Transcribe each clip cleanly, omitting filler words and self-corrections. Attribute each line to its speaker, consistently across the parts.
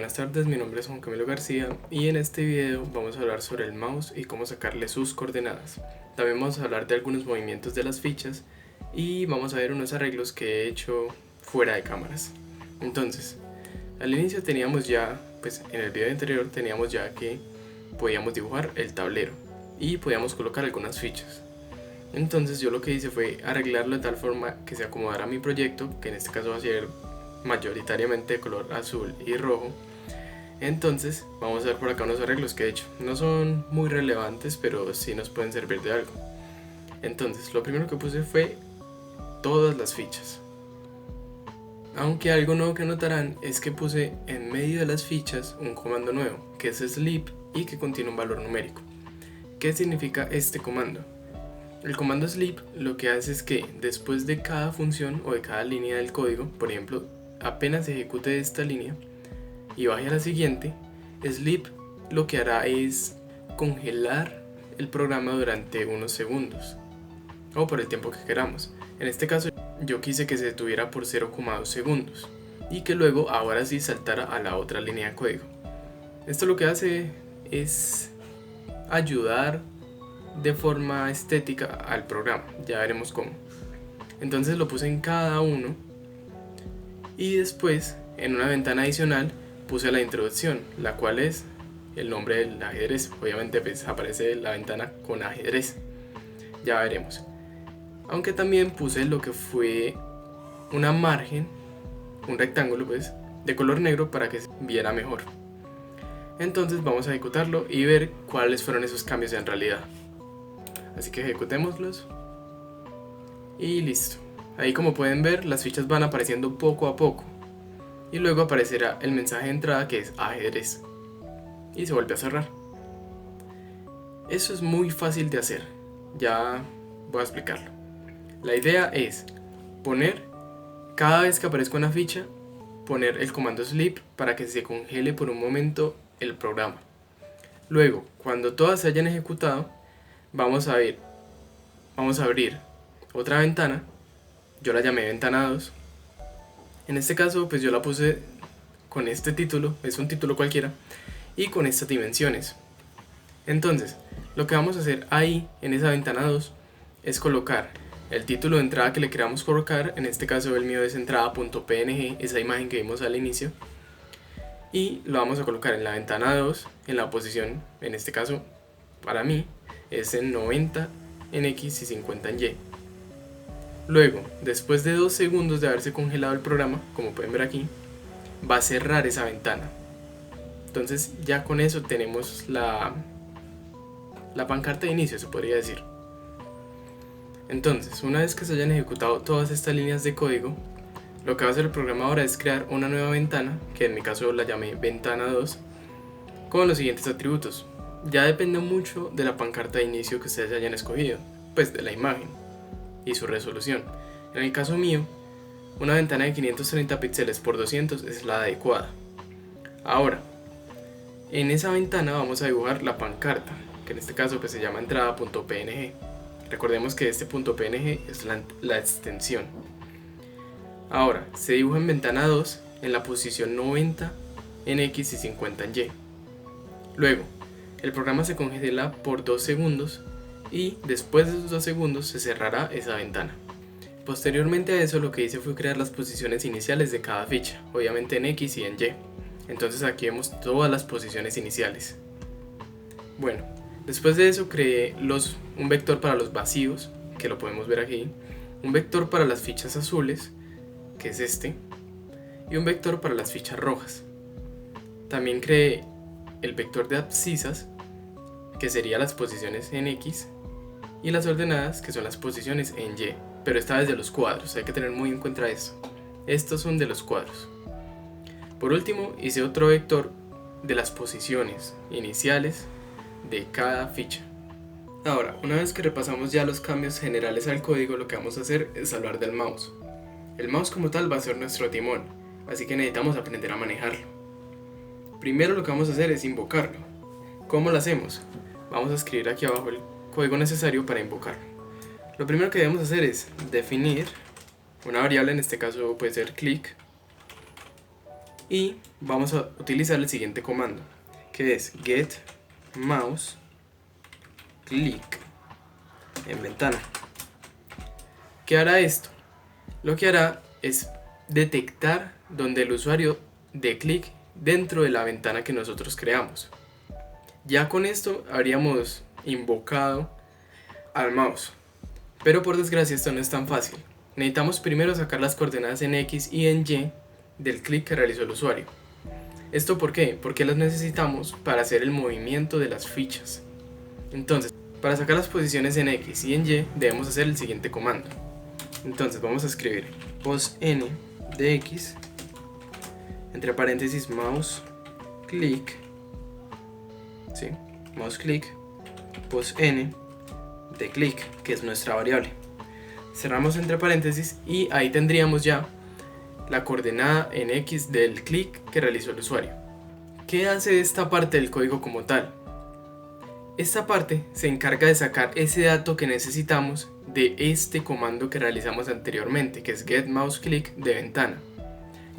Speaker 1: buenas tardes, mi nombre es Juan Camilo García y en este video vamos a hablar sobre el mouse y cómo sacarle sus coordenadas. También vamos a hablar de algunos movimientos de las fichas y vamos a ver unos arreglos que he hecho fuera de cámaras. Entonces, al inicio teníamos ya, en el video anterior teníamos ya que podíamos dibujar el tablero y podíamos colocar algunas fichas. Entonces yo lo que hice fue arreglarlo de tal forma que se acomodara a mi proyecto, que en este caso va a ser mayoritariamente de color azul y rojo. Entonces vamos a ver por acá unos arreglos que he hecho. No son muy relevantes, pero sí nos pueden servir de algo. Entonces lo primero que puse fue todas las fichas. Aunque algo nuevo que notarán es que puse en medio de las fichas un comando nuevo, que es sleep y que contiene un valor numérico. ¿Qué significa este comando? El comando sleep lo que hace es que después de cada función o de cada línea del código, por ejemplo, apenas ejecute esta línea y baje a la siguiente, sleep lo que hará es congelar el programa durante unos segundos o por el tiempo que queramos. En este caso yo quise que se detuviera por 0,2 segundos y que luego ahora sí saltara a la otra línea de código. Esto lo que hace es ayudar de forma estética al programa, ya veremos cómo. Entonces lo puse en cada uno y después en una ventana adicional puse la introducción, la cual es el nombre del ajedrez. Obviamente aparece la ventana con ajedrez, ya veremos. Aunque también puse lo que fue una margen, un rectángulo de color negro para que se viera mejor. Entonces vamos a ejecutarlo y ver cuáles fueron esos cambios en realidad. Así que ejecutémoslos y listo. Ahí, como pueden ver, las fichas van apareciendo poco a poco y luego aparecerá el mensaje de entrada, que es ajedrez, y se vuelve a cerrar. Eso es muy fácil de hacer, ya voy a explicarlo. La idea es poner, cada vez que aparezca una ficha, poner el comando sleep para que se congele por un momento el programa. Luego, cuando todas se hayan ejecutado, vamos a abrir otra ventana. Yo la llamé ventana 2. En este caso yo la puse con este título, es un título cualquiera, y con estas dimensiones. Entonces lo que vamos a hacer ahí en esa ventana 2 es colocar el título de entrada que le queramos colocar. En este caso el mío es entrada.png, esa imagen que vimos al inicio, y lo vamos a colocar en la ventana 2 en la posición, en este caso para mí es en 90 en X y 50 en Y. Luego, después de 2 segundos de haberse congelado el programa, como pueden ver aquí, va a cerrar esa ventana. Entonces ya con eso tenemos la pancarta de inicio, se podría decir. Entonces, una vez que se hayan ejecutado todas estas líneas de código, lo que va a hacer el programa ahora es crear una nueva ventana, que en mi caso la llamé ventana 2, con los siguientes atributos. Ya depende mucho de la pancarta de inicio que ustedes hayan escogido, de la imagen y su resolución. En el caso mío, una ventana de 530 píxeles por 200 es la adecuada. Ahora, en esa ventana vamos a dibujar la pancarta, que en este caso se llama entrada.png. Recordemos que este .png es la extensión. Ahora, se dibuja en ventana 2 en la posición 90 en X y 50 en Y. Luego, el programa se congela por 2 segundos y después de esos 2 segundos se cerrará esa ventana. Posteriormente a eso, lo que hice fue crear las posiciones iniciales de cada ficha, obviamente en X y en Y. Entonces aquí vemos todas las posiciones iniciales. Bueno, después de eso creé un vector para los vacíos, que lo podemos ver aquí, un vector para las fichas azules, que es este, y un vector para las fichas rojas. También creé el vector de abscisas, que sería las posiciones en X, y las ordenadas, que son las posiciones en Y, pero esta vez de los cuadros. Hay que tener muy en cuenta esto. Estos son de los cuadros. Por último, hice otro vector de las posiciones iniciales de cada ficha. Ahora, una vez que repasamos ya los cambios generales al código, lo que vamos a hacer es hablar del mouse. El mouse como tal va a ser nuestro timón, así que necesitamos aprender a manejarlo. Primero lo que vamos a hacer es invocarlo. ¿Cómo lo hacemos? Vamos a escribir aquí abajo el código necesario para invocarlo. Lo primero que debemos hacer es definir una variable, en este caso puede ser click, y vamos a utilizar el siguiente comando, que es get mouse click en ventana. ¿Qué hará esto? Lo que hará es detectar donde el usuario dé clic dentro de la ventana que nosotros creamos. Ya con esto habríamos invocado al mouse, pero por desgracia esto no es tan fácil. Necesitamos primero sacar las coordenadas en X y en Y del clic que realizó el usuario. ¿Esto por qué? Porque las necesitamos para hacer el movimiento de las fichas. Entonces, para sacar las posiciones en X y en Y debemos hacer el siguiente comando. Entonces vamos a escribir pos n de X, entre paréntesis mouse click, ¿sí? Mouse click, pos n de click, que es nuestra variable. Cerramos entre paréntesis y ahí tendríamos ya la coordenada en X del clic que realizó el usuario. ¿Qué hace esta parte del código como tal? Esta parte se encarga de sacar ese dato que necesitamos de este comando que realizamos anteriormente, que es getMouseClick de ventana.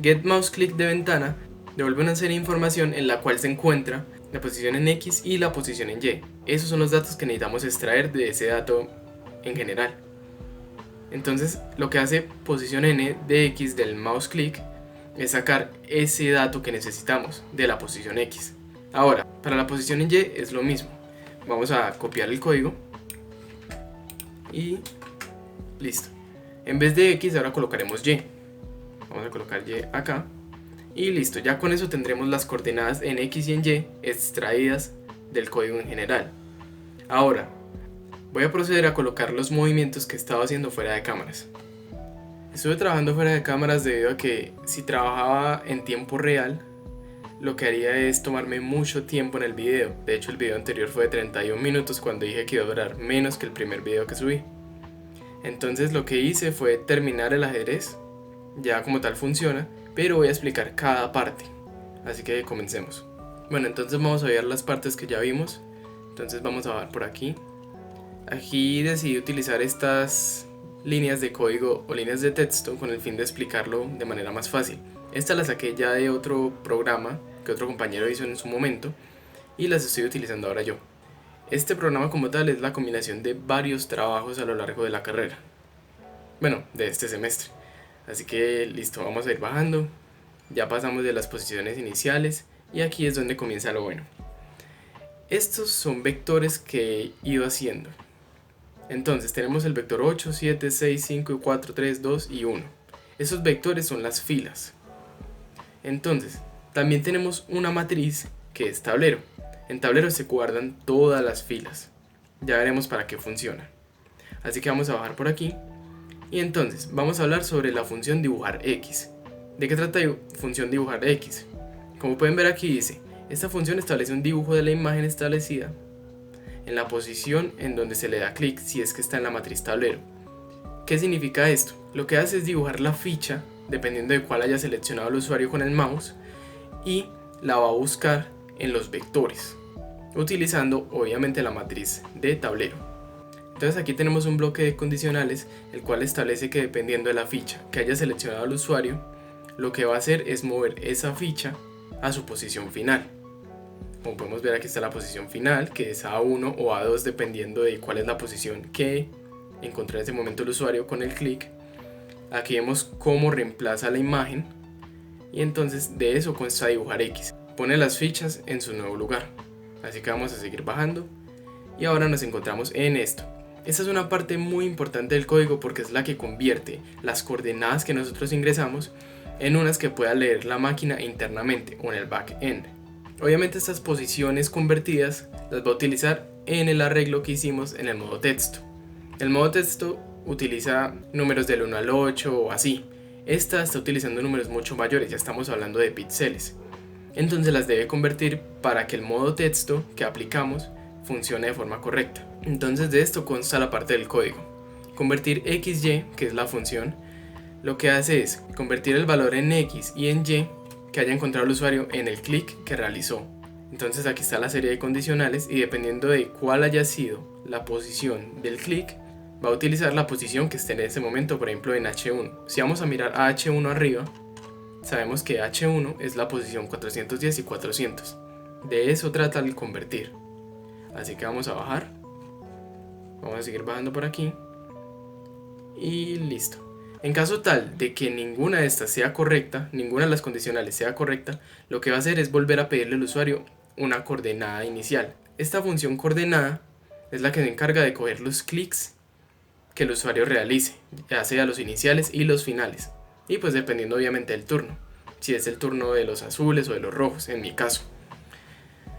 Speaker 1: GetMouseClick de ventana devuelve una serie de información en la cual se encuentra la posición en X y la posición en Y. Esos son los datos que necesitamos extraer de ese dato en general. Entonces lo que hace posición n de X del mouse click es sacar ese dato que necesitamos de la posición X. Ahora, para la posición en Y es lo mismo. Vamos a copiar el código y listo. En vez de X ahora colocaremos Y. Vamos a colocar Y acá y listo. Ya con eso tendremos las coordenadas en X y en Y extraídas del código en general. Ahora voy a proceder a colocar los movimientos que estaba haciendo fuera de cámaras. Estuve trabajando fuera de cámaras debido a que si trabajaba en tiempo real, lo que haría es tomarme mucho tiempo en el video. De hecho, el video anterior fue de 31 minutos cuando dije que iba a durar menos que el primer video que subí. Entonces lo que hice fue terminar el ajedrez, ya como tal funciona, pero voy a explicar cada parte. Así que comencemos. Bueno, entonces vamos a ver las partes que ya vimos. Entonces vamos a ver por aquí. Aquí decidí utilizar estas líneas de código o líneas de texto con el fin de explicarlo de manera más fácil. Esta la saqué ya de otro programa que otro compañero hizo en su momento y las estoy utilizando ahora yo. Este programa como tal es la combinación de varios trabajos a lo largo de la carrera. Bueno, de este semestre. Así que listo, vamos a ir bajando. Ya pasamos de las posiciones iniciales y aquí es donde comienza lo bueno. Estos son vectores que he ido haciendo. Entonces tenemos el vector 8, 7, 6, 5, 4, 3, 2 y 1. Esos vectores son las filas. Entonces, también tenemos una matriz que es tablero. En tablero se guardan todas las filas. Ya veremos para qué funciona. Así que vamos a bajar por aquí. Y entonces, vamos a hablar sobre la función dibujar X. ¿De qué trata la función dibujar X? Como pueden ver aquí dice, esta función establece un dibujo de la imagen establecida en la posición en donde se le da clic si es que está en la matriz tablero. ¿Qué significa esto? Lo que hace es dibujar la ficha dependiendo de cuál haya seleccionado el usuario con el mouse y la va a buscar en los vectores utilizando obviamente la matriz de tablero. Entonces aquí tenemos un bloque de condicionales el cual establece que dependiendo de la ficha que haya seleccionado el usuario, lo que va a hacer es mover esa ficha a su posición final. Como podemos ver, aquí está la posición final, que es A1 o A2 dependiendo de cuál es la posición que encontró en ese momento el usuario con el clic. Aquí vemos cómo reemplaza la imagen y entonces de eso consta dibujar X. Pone las fichas en su nuevo lugar. Así que vamos a seguir bajando y ahora nos encontramos en esto. Esta es una parte muy importante del código porque es la que convierte las coordenadas que nosotros ingresamos en unas que pueda leer la máquina internamente o en el backend. Obviamente estas posiciones convertidas las va a utilizar en el arreglo que hicimos en el modo texto. El modo texto utiliza números del 1 al 8 o así. Esta está utilizando números mucho mayores, ya estamos hablando de píxeles. Entonces las debe convertir para que el modo texto que aplicamos funcione de forma correcta. Entonces de esto consta la parte del código. Convertir XY, que es la función, lo que hace es convertir el valor en X y en Y que haya encontrado el usuario en el clic que realizó. Entonces aquí está la serie de condicionales y dependiendo de cuál haya sido la posición del clic, va a utilizar la posición que esté en ese momento, por ejemplo en H1. Si vamos a mirar a H1 arriba, sabemos que H1 es la posición 410 y 400. De eso trata el convertir. Así que vamos a bajar. Vamos a seguir bajando por aquí. Y listo. En caso tal de que ninguna de estas sea correcta, ninguna de las condicionales sea correcta, lo que va a hacer es volver a pedirle al usuario una coordenada inicial. Esta función coordenada es la que se encarga de coger los clics que el usuario realice, ya sea los iniciales y los finales. Y pues dependiendo obviamente del turno, si es el turno de los azules o de los rojos, en mi caso.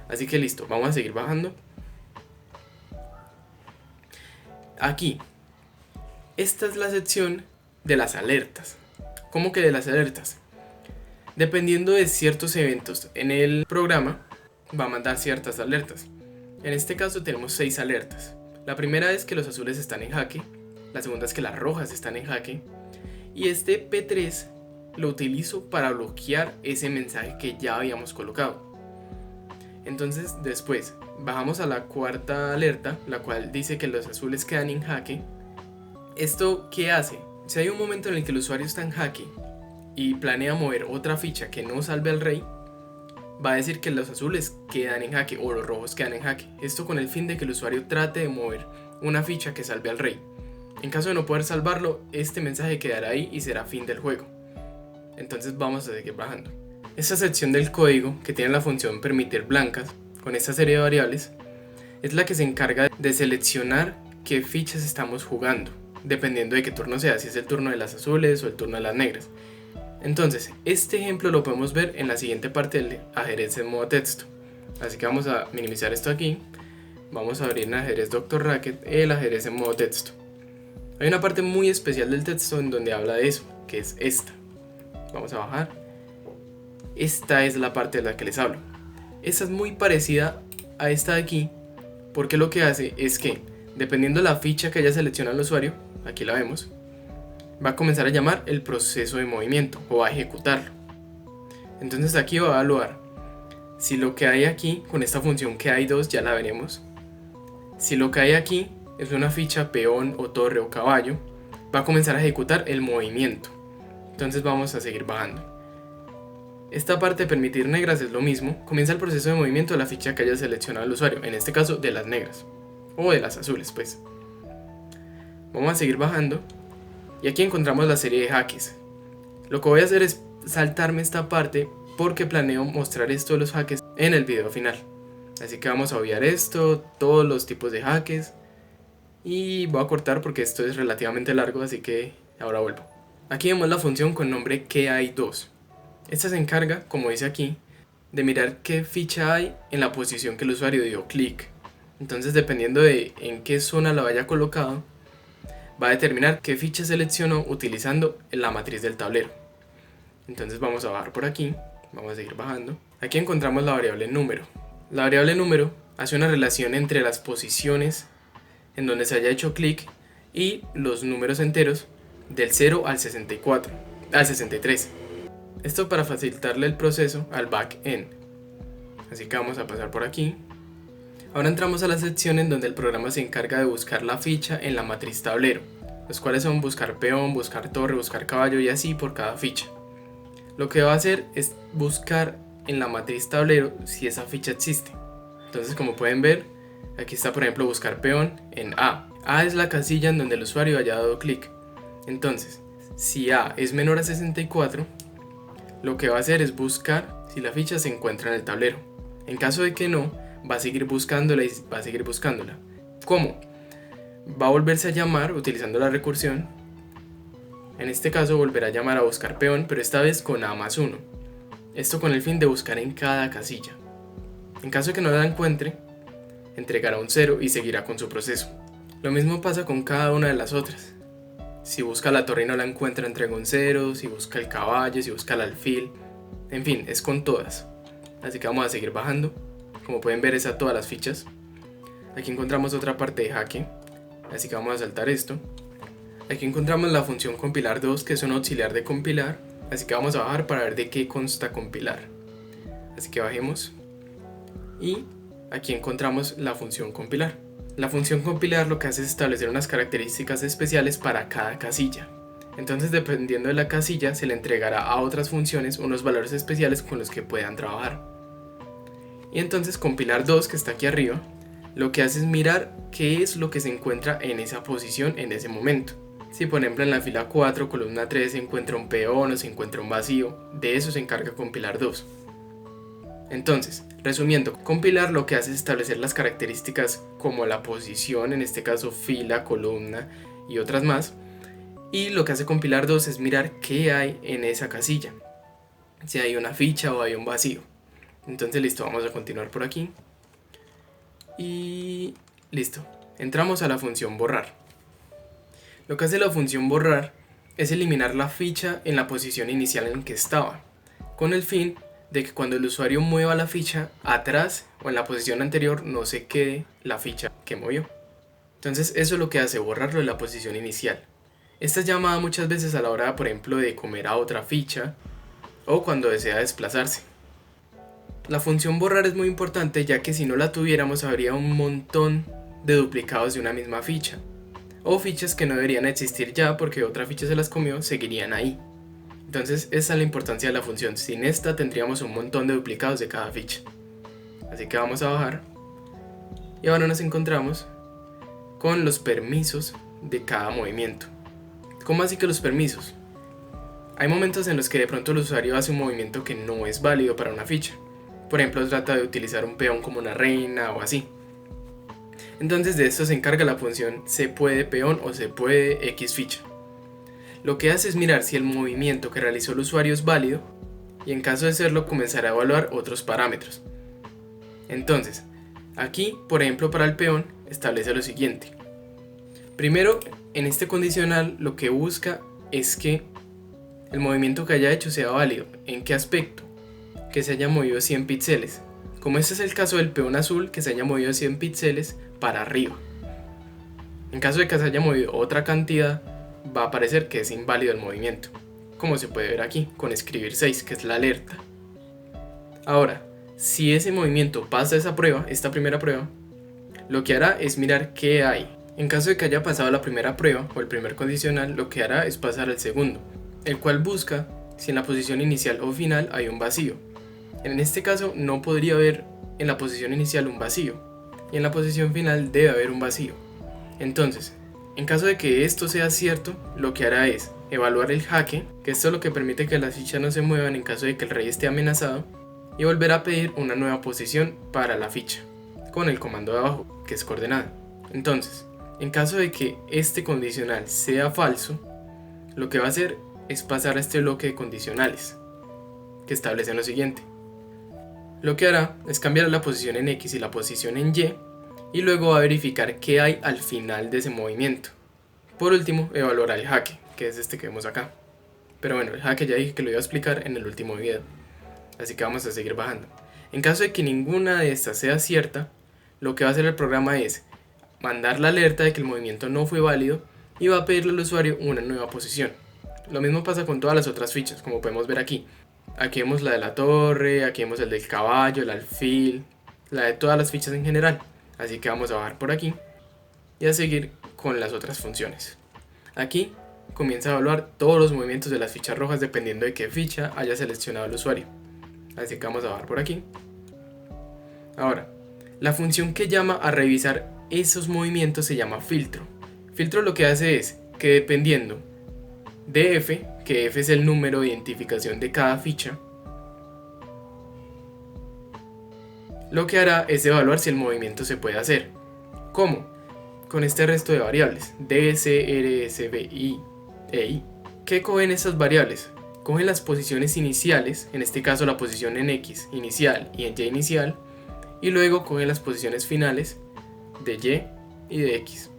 Speaker 1: Así que listo, vamos a seguir bajando. Aquí, esta es la sección de las alertas. ¿Cómo que de las alertas? Dependiendo de ciertos eventos en el programa, va a mandar ciertas alertas. En este caso tenemos 6 alertas. La primera es que los azules están en jaque, la segunda es que las rojas están en jaque, y este P3 lo utilizo para bloquear ese mensaje que ya habíamos colocado. Entonces después bajamos a la cuarta alerta, la cual dice que los azules quedan en jaque. ¿Esto qué hace? Si hay un momento en el que el usuario está en jaque y planea mover otra ficha que no salve al rey, va a decir que los azules quedan en jaque o los rojos quedan en jaque. Esto con el fin de que el usuario trate de mover una ficha que salve al rey. En caso de no poder salvarlo, este mensaje quedará ahí y será fin del juego. Entonces vamos a seguir bajando. Esta sección del código, que tiene la función permitir blancas, con esta serie de variables, es la que se encarga de seleccionar qué fichas estamos jugando, dependiendo de qué turno sea, si es el turno de las azules o el turno de las negras. Entonces, este ejemplo lo podemos ver en la siguiente parte del ajedrez en modo texto. Así que vamos a minimizar esto aquí. Vamos a abrir en ajedrez Dr. Racket el ajedrez en modo texto. Hay una parte muy especial del texto en donde habla de eso, que es esta. Vamos a bajar. Esta es la parte de la que les hablo. Esta es muy parecida a esta de aquí, porque lo que hace es que, dependiendo de la ficha que haya seleccionado el usuario, aquí la vemos, va a comenzar a llamar el proceso de movimiento o a ejecutarlo. Entonces aquí va a evaluar si lo que hay aquí, con esta función que hay 2 ya la veremos, si lo que hay aquí es una ficha peón o torre o caballo, va a comenzar a ejecutar el movimiento. Entonces vamos a seguir bajando. Esta parte de permitir negras es lo mismo, comienza el proceso de movimiento de la ficha que haya seleccionado el usuario, en este caso de las negras, o de las azules pues. Vamos a seguir bajando, y aquí encontramos la serie de jaques. Lo que voy a hacer es saltarme esta parte, porque planeo mostrar esto de los jaques en el video final. Así que vamos a obviar esto, todos los tipos de jaques, y voy a cortar porque esto es relativamente largo, así que ahora vuelvo. Aquí vemos la función con nombre que hay 2. Esta se encarga, como dice aquí, de mirar qué ficha hay en la posición que el usuario dio clic. Entonces, dependiendo de en qué zona lo haya colocado, va a determinar qué ficha seleccionó utilizando la matriz del tablero. Entonces vamos a bajar por aquí, vamos a seguir bajando. Aquí encontramos la variable número. La variable número hace una relación entre las posiciones en donde se haya hecho clic y los números enteros del 0 al 64, al 63. Esto para facilitarle el proceso al back-end. Así que vamos a pasar por aquí. Ahora entramos a la sección en donde el programa se encarga de buscar la ficha en la matriz tablero, los cuales son buscar peón, buscar torre, buscar caballo y así por cada ficha. Lo que va a hacer es buscar en la matriz tablero si esa ficha existe. Entonces, como pueden ver, aquí está por ejemplo buscar peón en A. A es la casilla en donde el usuario haya dado clic. Entonces, si A es menor a 64, lo que va a hacer es buscar si la ficha se encuentra en el tablero. En caso de que no, va a seguir buscándola y va a seguir buscándola. ¿Cómo? Va a volverse a llamar utilizando la recursión. En este caso volverá a llamar a buscar peón, pero esta vez con A+1. Esto con el fin de buscar en cada casilla. En caso de que no la encuentre, entregará un 0 y seguirá con su proceso. Lo mismo pasa con cada una de las otras. Si busca la torre y no la encuentra, entrega un 0, si busca el caballo, si busca el alfil, en fin, es con todas. Así que vamos a seguir bajando. Como pueden ver, es a todas las fichas. Aquí encontramos otra parte de jaque, así que vamos a saltar esto. Aquí encontramos la función compilar 2, que es un auxiliar de compilar, así que vamos a bajar para ver de qué consta compilar. Así que bajemos y aquí encontramos la función compilar. La función compilar lo que hace es establecer unas características especiales para cada casilla. Entonces, dependiendo de la casilla, se le entregará a otras funciones unos valores especiales con los que puedan trabajar. Y entonces compilar 2, que está aquí arriba, lo que hace es mirar qué es lo que se encuentra en esa posición en ese momento. Si por ejemplo en la fila 4, columna 3 se encuentra un peón o se encuentra un vacío, de eso se encarga compilar 2. Entonces, resumiendo, compilar lo que hace es establecer las características como la posición, en este caso fila, columna y otras más. Y lo que hace compilar 2 es mirar qué hay en esa casilla, si hay una ficha o hay un vacío. Entonces listo, vamos a continuar por aquí. Y listo, entramos a la función borrar. Lo que hace la función borrar es eliminar la ficha en la posición inicial en que estaba, con el fin de que cuando el usuario mueva la ficha atrás o en la posición anterior no se quede la ficha que movió. Entonces eso es lo que hace, borrarlo de la posición inicial. Esta es llamada muchas veces a la hora, por ejemplo, de comer a otra ficha o cuando desea desplazarse. La función borrar es muy importante, ya que si no la tuviéramos habría un montón de duplicados de una misma ficha, o fichas que no deberían existir ya porque otra ficha se las comió, seguirían ahí. Entonces esa es la importancia de la función, sin esta tendríamos un montón de duplicados de cada ficha. Así que vamos a bajar y ahora nos encontramos con los permisos de cada movimiento. ¿Cómo así que los permisos? Hay momentos en los que de pronto el usuario hace un movimiento que no es válido para una ficha. Por ejemplo, trata de utilizar un peón como una reina o así. Entonces de esto se encarga la función se puede peón o se puede X ficha. Lo que hace es mirar si el movimiento que realizó el usuario es válido y en caso de serlo comenzará a evaluar otros parámetros. Entonces, aquí, por ejemplo, para el peón establece lo siguiente. Primero, en este condicional lo que busca es que el movimiento que haya hecho sea válido. ¿En qué aspecto? Que se haya movido 100 píxeles. Como este es el caso del peón azul, que se haya movido 100 píxeles para arriba. En caso de que se haya movido otra cantidad, va a aparecer que es inválido el movimiento, como se puede ver aquí con escribir 6, que es la alerta. Ahora, si ese movimiento pasa esa prueba, esta primera prueba, lo que hará es mirar qué hay. En caso de que haya pasado la primera prueba o el primer condicional, lo que hará es pasar al segundo, el cual busca si en la posición inicial o final hay un vacío. En este caso no podría haber en la posición inicial un vacío, y en la posición final debe haber un vacío. Entonces, en caso de que esto sea cierto, lo que hará es evaluar el jaque, que esto es lo que permite que las fichas no se muevan en caso de que el rey esté amenazado, y volver a pedir una nueva posición para la ficha, con el comando de abajo, que es coordenada. Entonces, en caso de que este condicional sea falso, lo que va a hacer es pasar a este bloque de condicionales, que establecen lo siguiente. Lo que hará es cambiar la posición en X y la posición en Y luego va a verificar qué hay al final de ese movimiento. Por último, evaluará el jaque, que es este que vemos acá. Pero bueno, el jaque ya dije que lo iba a explicar en el último video, así que vamos a seguir bajando. En caso de que ninguna de estas sea cierta, lo que va a hacer el programa es mandar la alerta de que el movimiento no fue válido y va a pedirle al usuario una nueva posición. Lo mismo pasa con todas las otras fichas, como podemos ver aquí. Aquí vemos la de la torre, aquí vemos el del caballo, el alfil, la de todas las fichas en general. Así que vamos a bajar por aquí y a seguir con las otras funciones. Aquí comienza a evaluar todos los movimientos de las fichas rojas dependiendo de qué ficha haya seleccionado el usuario. Así que vamos a bajar por aquí. Ahora, la función que llama a revisar esos movimientos se llama filtro. Filtro lo que hace es que dependiendo de f, que f es el número de identificación de cada ficha, lo que hará es evaluar si el movimiento se puede hacer. ¿Cómo? Con este resto de variables, d, c, r, s, b, i e i. ¿Qué cogen estas variables? Cogen las posiciones iniciales, en este caso la posición en x inicial y en y inicial, y luego cogen las posiciones finales de y y de x.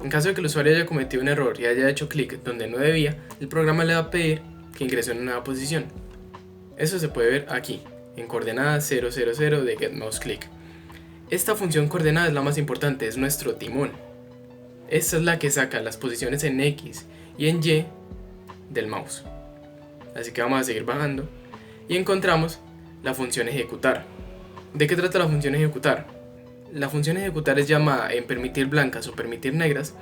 Speaker 1: En caso de que el usuario haya cometido un error y haya hecho clic donde no debía, el programa le va a pedir que ingrese en una nueva posición. Eso se puede ver aquí, en coordenada 000 de getMouseClick. Esta función coordenada es la más importante, es nuestro timón. Esta es la que saca las posiciones en X y en Y del mouse. Así que vamos a seguir bajando y encontramos la función ejecutar. ¿De qué trata la función ejecutar? La función ejecutar es llamada en permitir blancas o permitir negras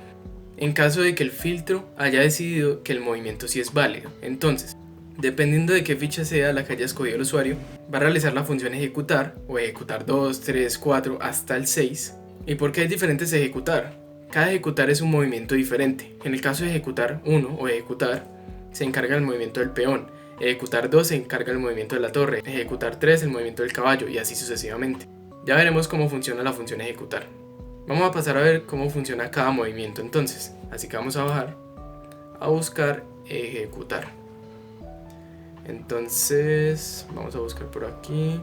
Speaker 1: en caso de que el filtro haya decidido que el movimiento sí es válido. Entonces, dependiendo de qué ficha sea la que haya escogido el usuario, va a realizar la función ejecutar o ejecutar 2, 3, 4 hasta el 6. ¿Y por qué hay diferentes ejecutar? Cada ejecutar es un movimiento diferente. En el caso de ejecutar 1 o ejecutar, se encarga del movimiento del peón. Ejecutar 2 se encarga del movimiento de la torre. Ejecutar 3 el movimiento del caballo y así sucesivamente. Ya veremos cómo funciona la función ejecutar. Vamos a pasar a ver cómo funciona cada movimiento entonces. Así que vamos a bajar a buscar ejecutar. Entonces vamos a buscar por aquí.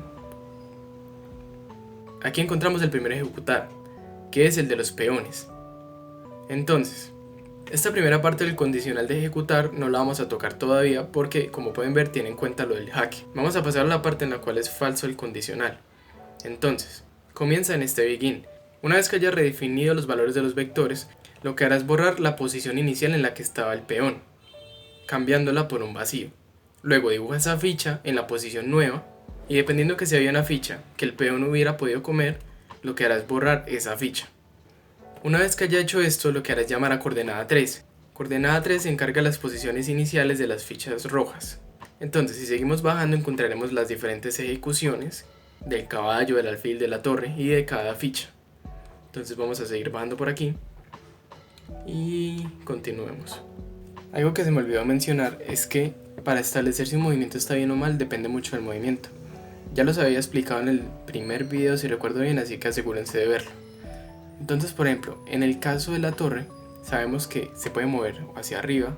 Speaker 1: Aquí encontramos el primer ejecutar, que es el de los peones. Entonces, esta primera parte del condicional de ejecutar no la vamos a tocar todavía porque, como pueden ver, tiene en cuenta lo del jaque. Vamos a pasar a la parte en la cual es falso el condicional. Entonces, comienza en este begin. Una vez que haya redefinido los valores de los vectores, lo que hará es borrar la posición inicial en la que estaba el peón, cambiándola por un vacío. Luego dibuja esa ficha en la posición nueva y dependiendo que si había una ficha que el peón hubiera podido comer, lo que hará es borrar esa ficha. Una vez que haya hecho esto, lo que hará es llamar a coordenada 3. Coordenada 3 se encarga de las posiciones iniciales de las fichas rojas. Entonces, si seguimos bajando, encontraremos las diferentes ejecuciones del caballo, del alfil, de la torre y de cada ficha. Entonces vamos a seguir bajando por aquí y continuemos. Algo que se me olvidó mencionar es que para establecer si un movimiento está bien o mal depende mucho del movimiento. Ya los había explicado en el primer video si recuerdo bien, así que asegúrense de verlo. Entonces, por ejemplo, en el caso de la torre, sabemos que se puede mover hacia arriba,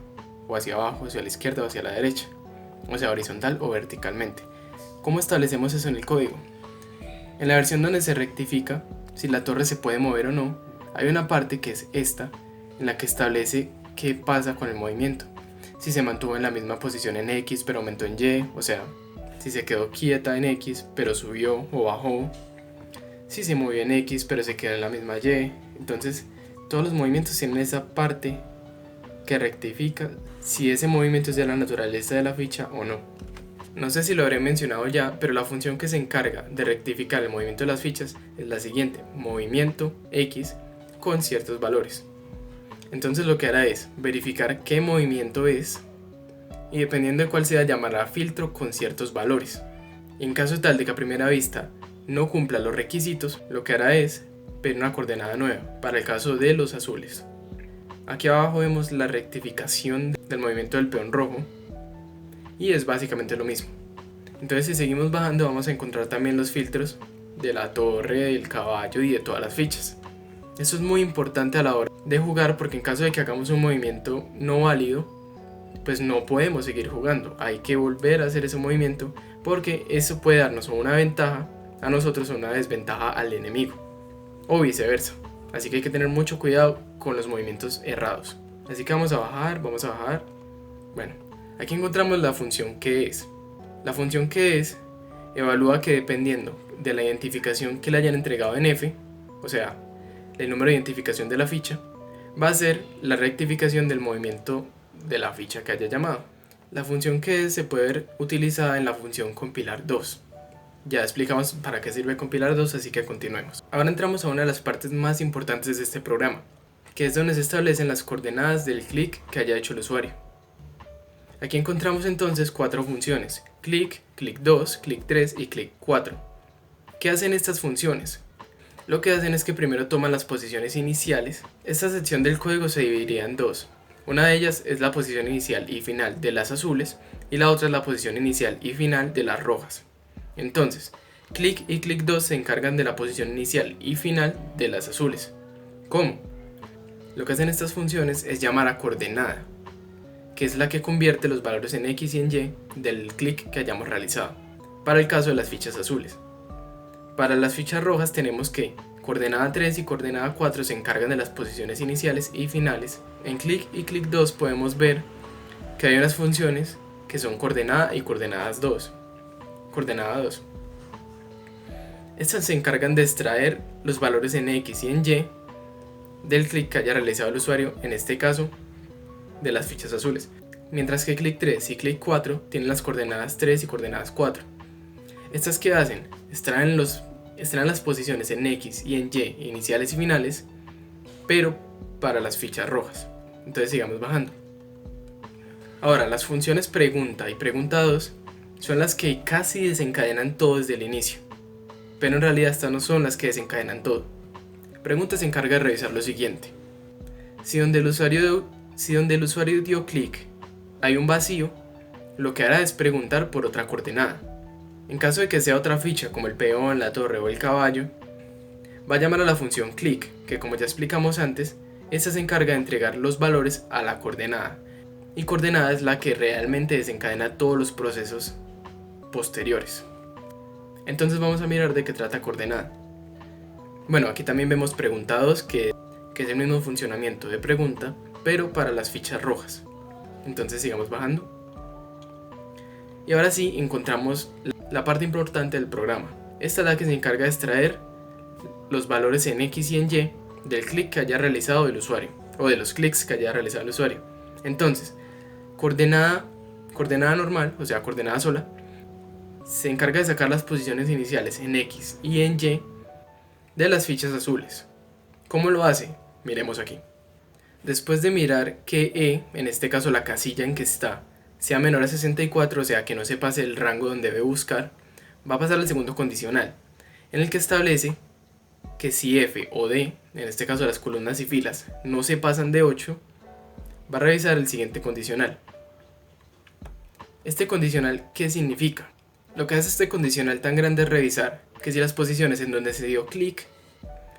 Speaker 1: o hacia abajo, hacia la izquierda o hacia la derecha, o sea, horizontal o verticalmente. ¿Cómo establecemos eso en el código? En la versión donde se rectifica si la torre se puede mover o no, hay una parte que es esta, en la que establece qué pasa con el movimiento. Si se mantuvo en la misma posición en X pero aumentó en Y, o sea, si se quedó quieta en X pero subió o bajó, si se movió en X pero se quedó en la misma Y. Entonces todos los movimientos tienen esa parte que rectifica si ese movimiento es de la naturaleza de la ficha o no. No sé si lo habré mencionado ya, pero la función que se encarga de rectificar el movimiento de las fichas es la siguiente: movimiento X con ciertos valores. Entonces lo que hará es verificar qué movimiento es y dependiendo de cuál sea llamará a filtro con ciertos valores. Y en caso tal de que a primera vista no cumpla los requisitos, lo que hará es pedir una coordenada nueva para el caso de los azules. Aquí abajo vemos la rectificación del movimiento del peón rojo y es básicamente lo mismo. Entonces si seguimos bajando vamos a encontrar también los filtros de la torre, del caballo y de todas las fichas. Eso es muy importante a la hora de jugar porque en caso de que hagamos un movimiento no válido, pues no podemos seguir jugando. Hay que volver a hacer ese movimiento porque eso puede darnos una ventaja a nosotros o una desventaja al enemigo o viceversa. Así que hay que tener mucho cuidado con los movimientos errados. Así que vamos a bajar. Bueno, aquí encontramos la función que es. La función que es evalúa que dependiendo de la identificación que le hayan entregado en F, o sea, el número de identificación de la ficha, va a ser la rectificación del movimiento de la ficha que haya llamado. La función que es se puede ver utilizada en la función compilar 2. Ya explicamos para qué sirve compilar 2, así que continuemos. Ahora entramos a una de las partes más importantes de este programa, que es donde se establecen las coordenadas del clic que haya hecho el usuario. Aquí encontramos entonces 4 funciones: clic, clic 2, clic 3 y clic 4. ¿Qué hacen estas funciones? Lo que hacen es que primero toman las posiciones iniciales. Esta sección del código se dividiría en dos. Una de ellas es la posición inicial y final de las azules y la otra es la posición inicial y final de las rojas. Entonces, clic y clic 2 se encargan de la posición inicial y final de las azules. ¿Cómo? Lo que hacen estas funciones es llamar a coordenada, que es la que convierte los valores en X y en Y del clic que hayamos realizado, para el caso de las fichas azules. Para las fichas rojas tenemos que coordenada 3 y coordenada 4 se encargan de las posiciones iniciales y finales. En clic y clic 2 podemos ver que hay unas funciones que son coordenada y coordenadas 2. Coordenada 2. Estas se encargan de extraer los valores en X y en Y del clic que haya realizado el usuario, en este caso de las fichas azules. Mientras que clic 3 y clic 4 tienen las coordenadas 3 y coordenadas 4. ¿Estas qué hacen? Extraen las posiciones en X y en Y iniciales y finales, pero para las fichas rojas. Entonces sigamos bajando. Ahora, las funciones pregunta y pregunta 2 son las que casi desencadenan todo desde el inicio, pero en realidad estas no son las que desencadenan todo. Pregunta se encarga de revisar lo siguiente: si donde el usuario dio clic hay un vacío, lo que hará es preguntar por otra coordenada. En caso de que sea otra ficha como el peón, la torre o el caballo, va a llamar a la función click, que como ya explicamos antes, esta se encarga de entregar los valores a la coordenada, y coordenada es la que realmente desencadena todos los procesos posteriores. Entonces vamos a mirar de qué trata coordenada. Bueno, aquí también vemos preguntados, que es el mismo funcionamiento de pregunta, pero para las fichas rojas. Entonces sigamos bajando. Y ahora sí encontramos la parte importante del programa. Esta es la que se encarga de extraer los valores en X y en Y del clic que haya realizado el usuario, o de los clics que haya realizado el usuario. Entonces, coordenada normal, o sea, coordenada sola, se encarga de sacar las posiciones iniciales en X y en Y de las fichas azules. ¿Cómo lo hace? Miremos aquí. Después de mirar que E, en este caso la casilla en que está, sea menor a 64, o sea que no se pase el rango donde debe buscar, va a pasar al segundo condicional, en el que establece que si F o D, en este caso las columnas y filas, no se pasan de 8, va a revisar el siguiente condicional. ¿Este condicional qué significa? Lo que hace este condicional tan grande es revisar que si las posiciones en donde se dio clic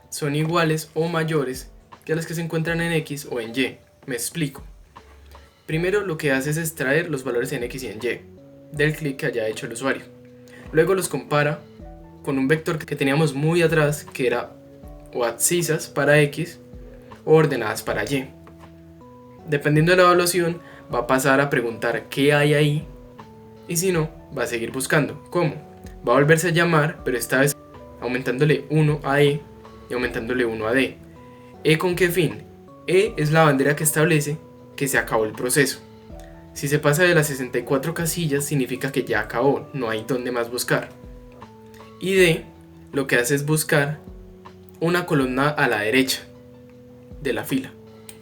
Speaker 1: son iguales o mayores que las que se encuentran en X o en Y. Me explico. Primero lo que hace es extraer los valores en X y en Y del clic que haya hecho el usuario. Luego los compara con un vector que teníamos muy atrás, que era o abscisas para X o ordenadas para Y. Dependiendo de la evaluación, va a pasar a preguntar qué hay ahí, y si no, va a seguir buscando. ¿Cómo? Va a volverse a llamar, pero esta vez aumentándole 1 a E y aumentándole 1 a D. ¿E con qué fin? E es la bandera que establece que se acabó el proceso. Si se pasa de las 64 casillas, significa que ya acabó, no hay donde más buscar. Y D lo que hace es buscar una columna a la derecha de la fila.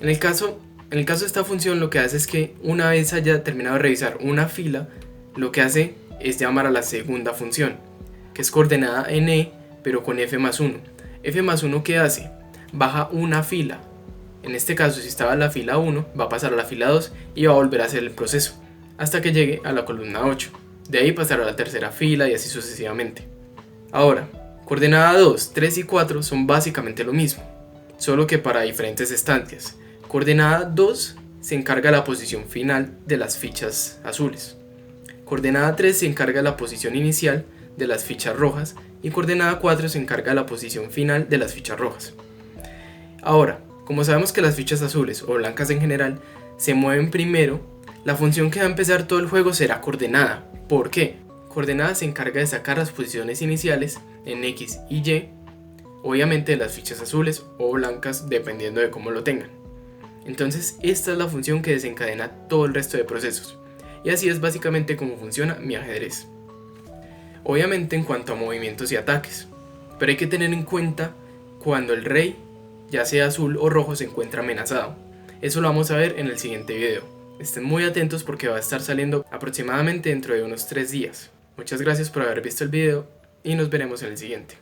Speaker 1: En el caso de esta función, lo que hace es que una vez haya terminado de revisar una fila, lo que hace es llamar a la segunda función, que es coordenada en E, pero con F más 1. F más 1, ¿qué hace? Baja una fila. En este caso, si estaba en la fila 1, va a pasar a la fila 2 y va a volver a hacer el proceso, hasta que llegue a la columna 8. De ahí pasará a la tercera fila y así sucesivamente. Ahora, coordenada 2, 3 y 4 son básicamente lo mismo, solo que para diferentes estancias. Coordenada 2 se encarga de la posición final de las fichas azules. Coordenada 3 se encarga de la posición inicial de las fichas rojas y coordenada 4 se encarga de la posición final de las fichas rojas. Ahora, como sabemos que las fichas azules o blancas en general se mueven primero, la función que va a empezar todo el juego será coordenada. ¿Por qué? Coordenada se encarga de sacar las posiciones iniciales en X y Y, obviamente de las fichas azules o blancas dependiendo de cómo lo tengan. Entonces esta es la función que desencadena todo el resto de procesos. Y así es básicamente como funciona mi ajedrez. Obviamente en cuanto a movimientos y ataques, pero hay que tener en cuenta cuando el rey, ya sea azul o rojo, se encuentra amenazado. Eso lo vamos a ver en el siguiente video. Estén muy atentos porque va a estar saliendo aproximadamente dentro de unos 3 días. Muchas gracias por haber visto el video y nos veremos en el siguiente.